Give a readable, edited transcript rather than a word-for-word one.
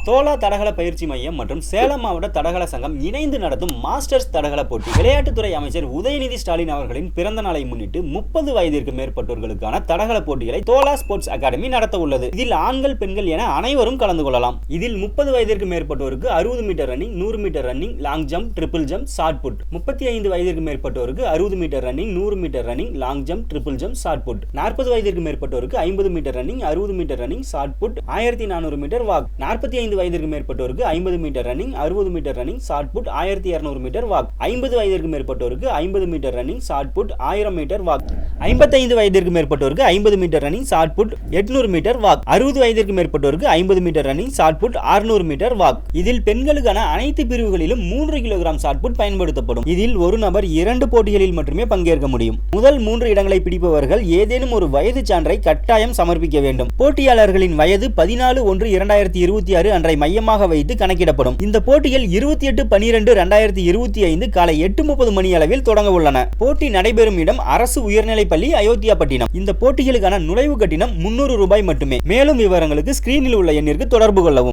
தோலா தடகள பயிற்சி மையம் மற்றும் சேலம் மாவட்ட தடகள சங்கம் இணைந்து நடத்தும் மாஸ்டர்ஸ் தடகள போட்டி. விளையாட்டுத்துறை அமைச்சர் உதயநிதி ஸ்டாலின் அவர்களின் பிறந்த நாளை முன்னிட்டு 30 வயதிற்கு மேற்பட்டோர்களுக்கான தடகள போட்டிகளை தோலா ஸ்போர்ட்ஸ் அகாடமி நடத்த உள்ளது. இதில் ஆண்கள் பெண்கள் என அனைவரும் கலந்து கொள்ளலாம். இதில் 30 வயதிற்கு மேற்பட்டோருக்கு 60 metre running, 100 metre running, long jump, triple jump, shot put. 35 வயதிற்கு மேற்பட்டோருக்கு 60 metre running, 100 metre running, long jump, triple jump, shot put. 40 வயதிற்கு மேற்பட்டோருக்கு 50 metre running, 60 metre running, shot put, 1400 metre walk. 45 வயதிற்கு மேற்பட்டோருக்கு 50 metre running, 60 metre running, shot put, 1200 metre walk. 50 வயதிற்கு மேற்பட்டோருக்கு 50 metre running, shot put, 1000 metre walk. 55 வயதிற்கு மேற்பட்டோருக்கு 50 metre running, shot put, 800 metre walk. 60 வயதிற்கு மேற்பட்டோருக்கு 50 metre running, shot put, 600 metre walk. இதில் பெண்களுக்கான அனைத்து பிரிவுகளிலும் 3 கிலோகிராம் ஷார்ட் புட் பயன்படுத்தப்படும். இதில் ஒரு நபர் 2 போட்டிகளில் மட்டுமே பங்கேற்க முடியும். முதல் 3 இடங்களை பிடிப்பவர்கள் ஏதேனும் ஒரு வயது சான்றை கட்டாயம் சமர்ப்பிக்க வேண்டும். போட்டியாளர்களின் வயது 14/1/2026 அன்றை மையமாக வைத்து கணக்கிடப்படும். இந்த போட்டிகள் 28/12/2025 காலை 8:30 மணி அளவில் தொடங்க உள்ளன. போட்டி நடைபெறும் இடம் அரசு உயர்நிலைப்பள்ளி, அயோத்தியாபட்டினம். இந்த போட்டிகளுக்கான நுழைவு கட்டணம் 300 ரூபாய் மட்டுமே. மேலும் விவரங்களுக்கு ஸ்கிரீனில் உள்ள எண்ணிற்கு தொடர்பு கொள்ளவும்.